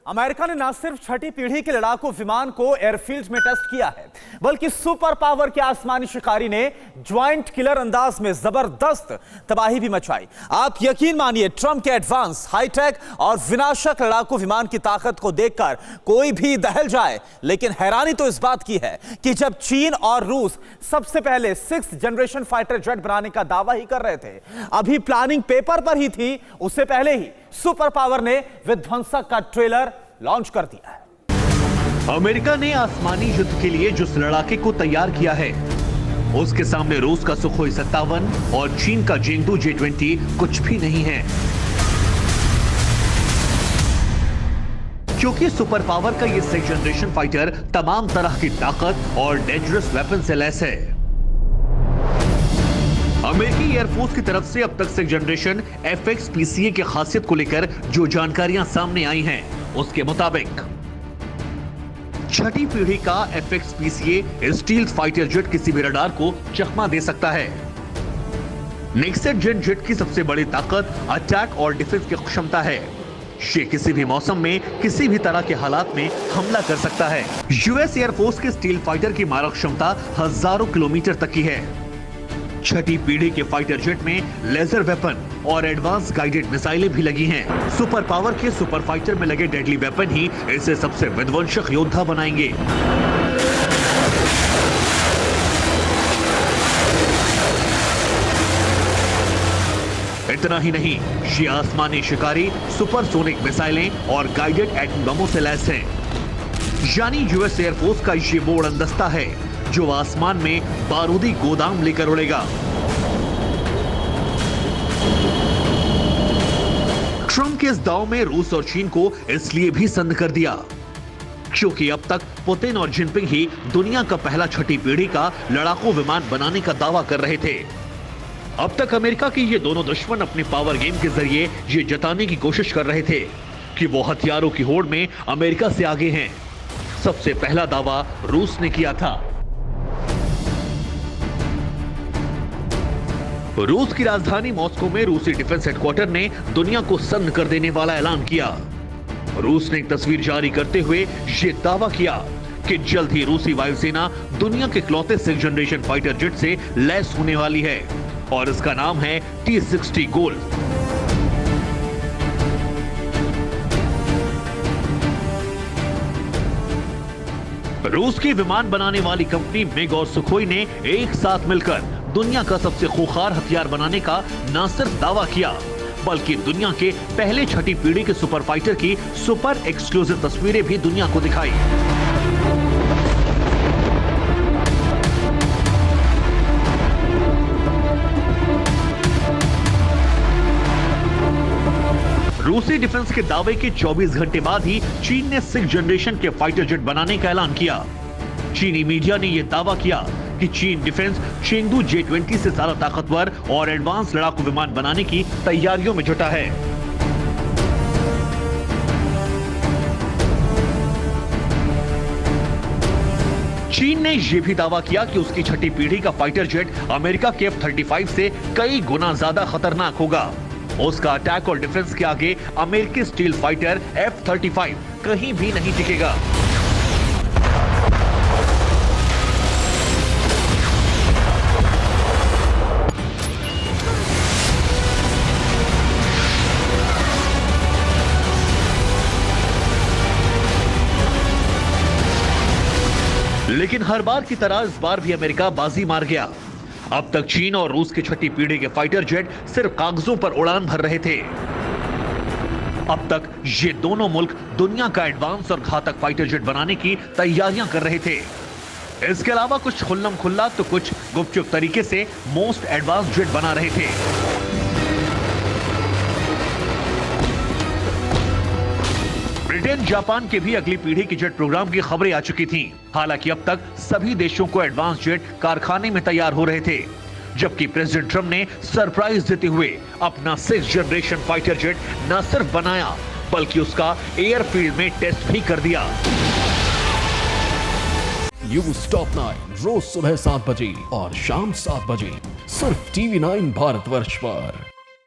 America ने न सिर्फ छठी पीढ़ी के लड़ाकू विमान को एयरफील्ड में टेस्ट किया है, बल्कि सुपर पावर के आसमानी शिकारी ने ज्वाइंट किलर अंदाज में जबरदस्त तबाही भी मचाई। आप यकीन मानिए, ट्रंप के एडवांस, हाईटेक और विनाशक लड़ाकू विमान की ताकत को देखकर कोई भी दहल जाए। लेकिन हैरानी तो इस बात की है कि जब चीन और रूस सबसे पहले 6th जनरेशन फाइटर जेट बनाने का दावा ही कर रहे थे, अभी प्लानिंग पेपर पर ही थी, उससे पहले ही सुपर पावर ने विध्वंसक का ट्रेलर लॉन्च कर दिया है। अमेरिका ने आसमानी युद्ध के लिए जिस लड़ाके को तैयार किया है, उसके सामने रूस का सुखोई 57 और चीन का जेंगडू J-20 कुछ भी नहीं है। क्योंकि सुपर पावर का ये 6th जनरेशन फाइटर तमाम तरह की ताकत और डेंजरस वेपन से लैस है। अमेरिकी एयरफोर्स की तरफ से अब तक 6th जनरेशन FX-PCA की खासियत को लेकर जो जानकारियां सामने आई हैं, उसके मुताबिक छठी पीढ़ी का FX-PCA स्टील फाइटर जेट किसी भी रडार को चकमा दे सकता है। नेक्स्ट जेन जेट की सबसे बड़ी ताकत अटैक और डिफेंस की क्षमता है। ये किसी भी मौसम में, किसी भी तरह के हालात में हमला कर सकता है। यूएस एयरफोर्स के स्टील फाइटर की मारक क्षमता हजारों किलोमीटर तक की है। छठी पीढ़ी के फाइटर जेट में लेजर वेपन और एडवांस गाइडेड मिसाइलें भी लगी हैं। सुपर पावर के सुपर फाइटर में लगे डेडली वेपन ही इसे सबसे विध्वंसक योद्धा बनाएंगे। इतना ही नहीं, ये आसमानी शिकारी सुपरसोनिक मिसाइलें और गाइडेड एटम बमों से लैस हैं। यानी यूएस एयरफोर्स का ये वो उड़नदस्ता है जो आसमान में बारूदी गोदाम लेकर उड़ेगा। ट्रंप के इस दाव में रूस और चीन को इसलिए भी संद कर दिया क्योंकि अब तक पुतिन और जिनपिंग ही दुनिया का पहला छठी पीढ़ी का लड़ाकू विमान बनाने का दावा कर रहे थे। अब तक अमेरिका के ये दोनों दुश्मन अपनी पावर गेम के जरिए ये जताने की कोशिश कर रहे थे कि वो हथियारों की होड़ में अमेरिका से आगे हैं। सबसे पहला दावा रूस ने किया था। रूस की राजधानी मॉस्को में रूसी डिफेंस हेडक्वार्टर ने दुनिया को सन्न कर देने वाला ऐलान किया। रूस ने एक तस्वीर जारी करते हुए ये दावा किया कि जल्द ही रूसी वायुसेना दुनिया के इकलौते 6th जनरेशन फाइटर जेट से लैस होने वाली है और इसका नाम है T-60 गोल्फ। रूस की विमान बनाने वाली कंपनी मिग और सुखोई ने एक साथ मिलकर दुनिया का सबसे खूंखार हथियार बनाने का न सिर्फ दावा किया, बल्कि दुनिया के पहले छठी पीढ़ी के सुपर फाइटर की सुपर एक्सक्लूसिव तस्वीरें भी दुनिया को दिखाई। रूसी डिफेंस के दावे के 24 घंटे बाद ही चीन ने 6th जनरेशन के फाइटर जेट बनाने का ऐलान किया। चीनी मीडिया ने यह दावा किया कि चीन डिफेंस चेंगडू J-20 से ज्यादा ताकतवर और एडवांस लड़ाकू विमान बनाने की तैयारियों में जुटा है। चीन ने यह भी दावा किया कि उसकी छठी पीढ़ी का फाइटर जेट अमेरिका के F-35 से कई गुना ज्यादा खतरनाक होगा। उसका अटैक और डिफेंस के आगे अमेरिकी स्टील फाइटर F-35 कहीं भी नहीं टिकेगा। लेकिन हर बार की तरह इस बार भी अमेरिका बाजी मार गया। अब तक चीन और रूस की छठी पीढ़ी के फाइटर जेट सिर्फ कागजों पर उड़ान भर रहे थे। अब तक ये दोनों मुल्क दुनिया का एडवांस और घातक फाइटर जेट बनाने की तैयारियां कर रहे थे। इसके अलावा कुछ खुल्लम खुल्ला तो कुछ गुपचुप तरीके से मोस्ट एडवांस जेट बना रहे थे। ब्रिटेन, जापान के भी अगली पीढ़ी के जेट प्रोग्राम की खबरें आ चुकी थीं। हालांकि अब तक सभी देशों को एडवांस जेट कारखाने में तैयार हो रहे थे, जबकि प्रेसिडेंट ट्रंप ने सरप्राइज देते हुए अपना 6th जनरेशन फाइटर जेट न सिर्फ बनाया, बल्कि उसका एयरफील्ड में टेस्ट भी कर दिया। न्यूज़ टॉप 9 रोज सुबह 7 बजे और शाम 7 बजे सिर्फ TV9 भारतवर्ष पर।